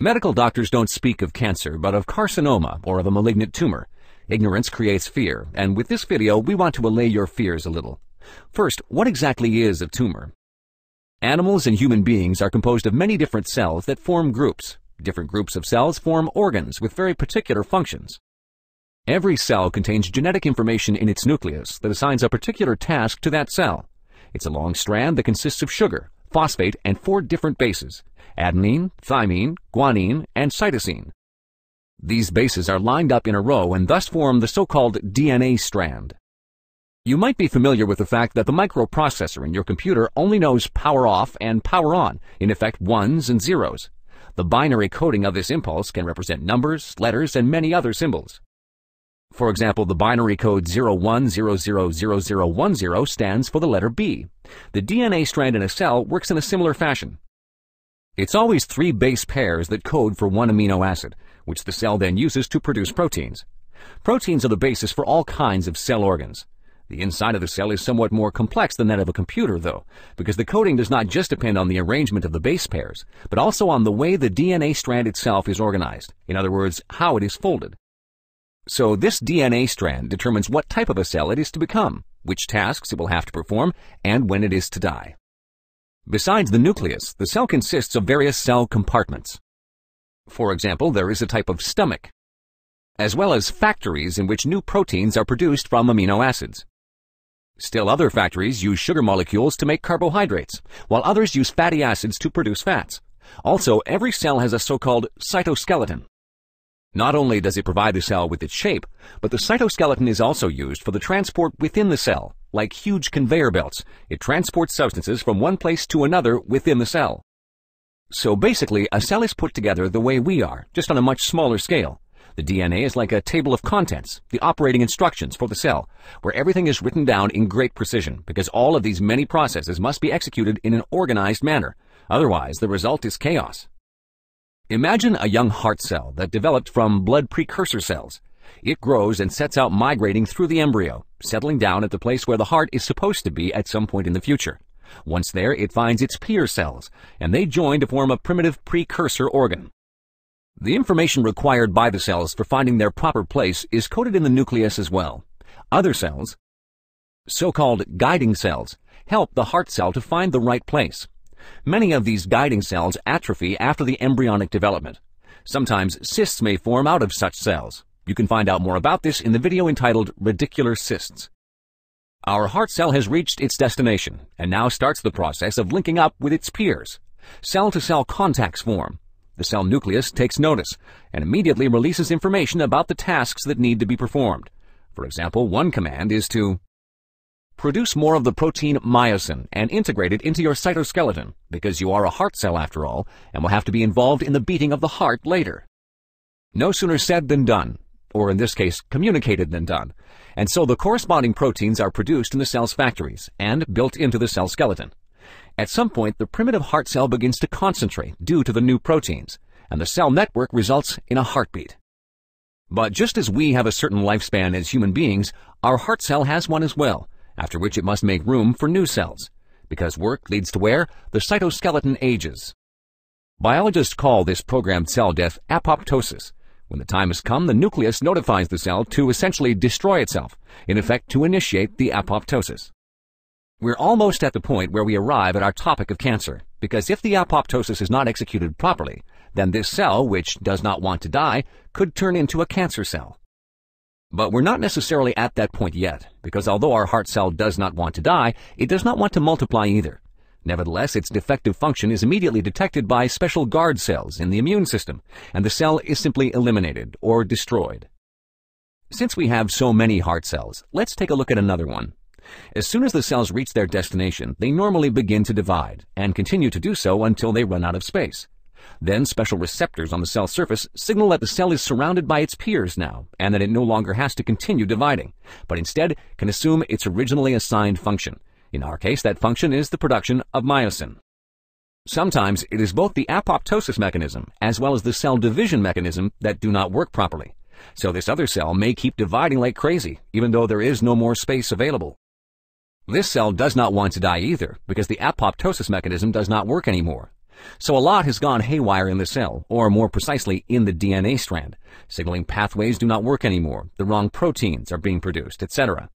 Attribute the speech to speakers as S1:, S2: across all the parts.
S1: Medical doctors don't speak of cancer, but of carcinoma, or of a malignant tumor. Ignorance creates fear, and with this video, we want to allay your fears a little. First, what exactly is a tumor? Animals and human beings are composed of many different cells that form groups. Different groups of cells form organs with very particular functions. Every cell contains genetic information in its nucleus that assigns a particular task to that cell. It's a long strand that consists of sugar, phosphate, and 4 different bases: adenine, thymine, guanine, and cytosine. These bases are lined up in a row and thus form the so-called DNA strand. You might be familiar with the fact that the microprocessor in your computer only knows power off and power on, in effect ones and zeros. The binary coding of this impulse can represent numbers, letters, and many other symbols. For example, the binary code 01000010 stands for the letter B. The DNA strand in a cell works in a similar fashion. It's always 3 base pairs that code for 1 amino acid, which the cell then uses to produce proteins. Proteins are the basis for all kinds of cell organs. The inside of the cell is somewhat more complex than that of a computer, though, because the coding does not just depend on the arrangement of the base pairs, but also on the way the DNA strand itself is organized, in other words, how it is folded. So this DNA strand determines what type of a cell it is to become, which tasks it will have to perform, and when it is to die. Besides the nucleus, the cell consists of various cell compartments. For example, there is a type of stomach, as well as factories in which new proteins are produced from amino acids. Still other factories use sugar molecules to make carbohydrates, while others use fatty acids to produce fats. Also, every cell has a so-called cytoskeleton. Not only does it provide the cell with its shape, but the cytoskeleton is also used for the transport within the cell. Like huge conveyor belts, it transports substances from one place to another within the cell. So basically, a cell is put together the way we are, just on a much smaller scale. The DNA is like a table of contents, the operating instructions for the cell, where everything is written down in great precision, because all of these many processes must be executed in an organized manner. Otherwise, the result is chaos. Imagine a young heart cell that developed from blood precursor cells. It grows and sets out migrating through the embryo, settling down at the place where the heart is supposed to be at some point in the future. Once there, it finds its peer cells, and they join to form a primitive precursor organ. The information required by the cells for finding their proper place is coded in the nucleus as well. Other cells, so-called guiding cells, help the heart cell to find the right place. Many of these guiding cells atrophy after the embryonic development. Sometimes cysts may form out of such cells. You can find out more about this in the video entitled Radicular Cysts. Our heart cell has reached its destination and now starts the process of linking up with its peers. Cell-to-cell contacts form. The cell nucleus takes notice and immediately releases information about the tasks that need to be performed. For example, one command is to produce more of the protein myosin and integrate it into your cytoskeleton, because you are a heart cell after all, and will have to be involved in the beating of the heart later. No sooner said than done, or in this case, communicated than done, and so the corresponding proteins are produced in the cell's factories and built into the cell skeleton. At some point, the primitive heart cell begins to concentrate due to the new proteins, and the cell network results in a heartbeat. But just as we have a certain lifespan as human beings, our heart cell has one as well, after which it must make room for new cells, because work leads to where the cytoskeleton ages. Biologists call this programmed cell death apoptosis. When the time has come, the nucleus notifies the cell to essentially destroy itself, in effect to initiate the apoptosis. We're almost at the point where we arrive at our topic of cancer, because if the apoptosis is not executed properly, then this cell, which does not want to die, could turn into a cancer cell. But we're not necessarily at that point yet, because although our heart cell does not want to die, it does not want to multiply either. Nevertheless, its defective function is immediately detected by special guard cells in the immune system, and the cell is simply eliminated or destroyed. Since we have so many heart cells, let's take a look at another one. As soon as the cells reach their destination, they normally begin to divide, and continue to do so until they run out of space. Then special receptors on the cell surface signal that the cell is surrounded by its peers now, and that it no longer has to continue dividing, but instead can assume its originally assigned function. In our case, that function is the production of myosin. Sometimes it is both the apoptosis mechanism as well as the cell division mechanism that do not work properly. So this other cell may keep dividing like crazy, even though there is no more space available. This cell does not want to die either, because the apoptosis mechanism does not work anymore. So a lot has gone haywire in the cell, or more precisely, in the DNA strand. Signaling pathways do not work anymore, the wrong proteins are being produced, etc.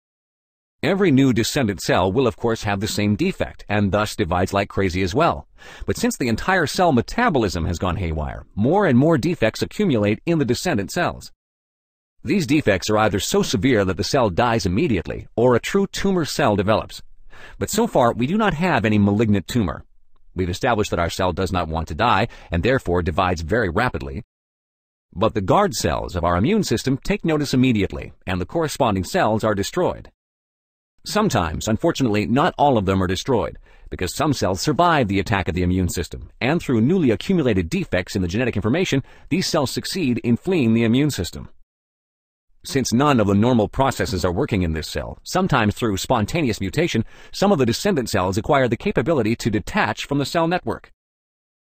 S1: Every new descendant cell will of course have the same defect, and thus divides like crazy as well. But since the entire cell metabolism has gone haywire, more and more defects accumulate in the descendant cells. These defects are either so severe that the cell dies immediately, or a true tumor cell develops. But so far, we do not have any malignant tumor. We've established that our cell does not want to die, and therefore divides very rapidly. But the guard cells of our immune system take notice immediately, and the corresponding cells are destroyed. Sometimes, unfortunately, not all of them are destroyed, because some cells survive the attack of the immune system, and through newly accumulated defects in the genetic information, these cells succeed in fleeing the immune system. Since none of the normal processes are working in this cell, sometimes through spontaneous mutation, some of the descendant cells acquire the capability to detach from the cell network.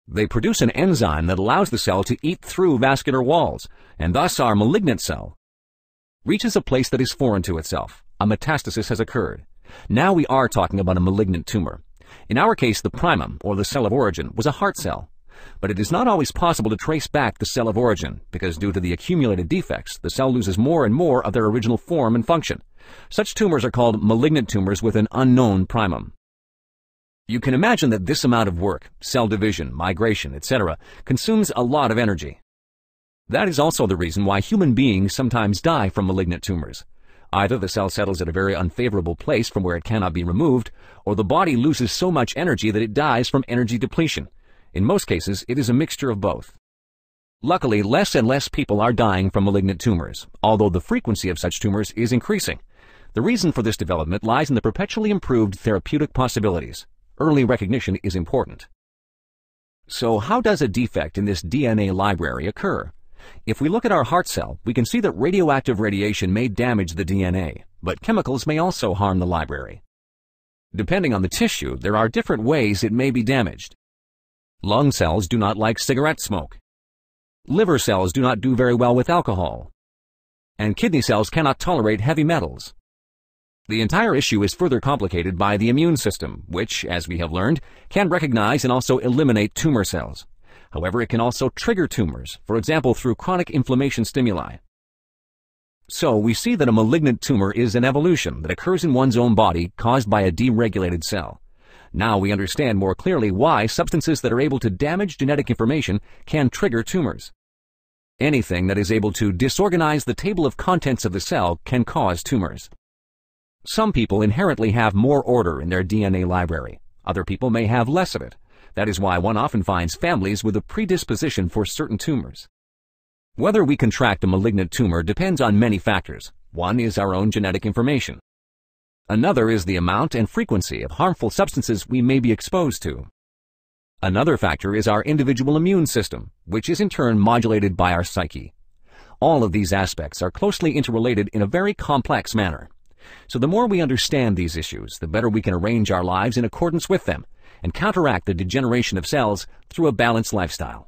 S1: They produce an enzyme that allows the cell to eat through vascular walls, and thus our malignant cell reaches a place that is foreign to itself. A metastasis has occurred. Now we are talking about a malignant tumor. In our case, the primum, or the cell of origin, was a heart cell. But it is not always possible to trace back the cell of origin, because due to the accumulated defects, the cell loses more and more of their original form and function. Such tumors are called malignant tumors with an unknown primum. You can imagine that this amount of work, cell division, migration, etc., consumes a lot of energy. That is also the reason why human beings sometimes die from malignant tumors. Either the cell settles at a very unfavorable place from where it cannot be removed, or the body loses so much energy that it dies from energy depletion. In most cases, it is a mixture of both. Luckily, less and less people are dying from malignant tumors, although the frequency of such tumors is increasing. The reason for this development lies in the perpetually improved therapeutic possibilities. Early recognition is important. So how does a defect in this DNA library occur? If we look at our heart cell, we can see that radioactive radiation may damage the DNA, but chemicals may also harm the library. Depending on the tissue, there are different ways it may be damaged. Lung cells do not like cigarette smoke. Liver cells do not do very well with alcohol. And kidney cells cannot tolerate heavy metals. The entire issue is further complicated by the immune system, which, as we have learned, can recognize and also eliminate tumor cells. However, it can also trigger tumors, for example through chronic inflammation stimuli. So we see that a malignant tumor is an evolution that occurs in one's own body caused by a deregulated cell. Now we understand more clearly why substances that are able to damage genetic information can trigger tumors. Anything that is able to disorganize the table of contents of the cell can cause tumors. Some people inherently have more order in their DNA library. Other people may have less of it. That is why one often finds families with a predisposition for certain tumors. Whether we contract a malignant tumor depends on many factors. One is our own genetic information. Another is the amount and frequency of harmful substances we may be exposed to. Another factor is our individual immune system, which is in turn modulated by our psyche. All of these aspects are closely interrelated in a very complex manner. So the more we understand these issues, the better we can arrange our lives in accordance with them and counteract the degeneration of cells through a balanced lifestyle.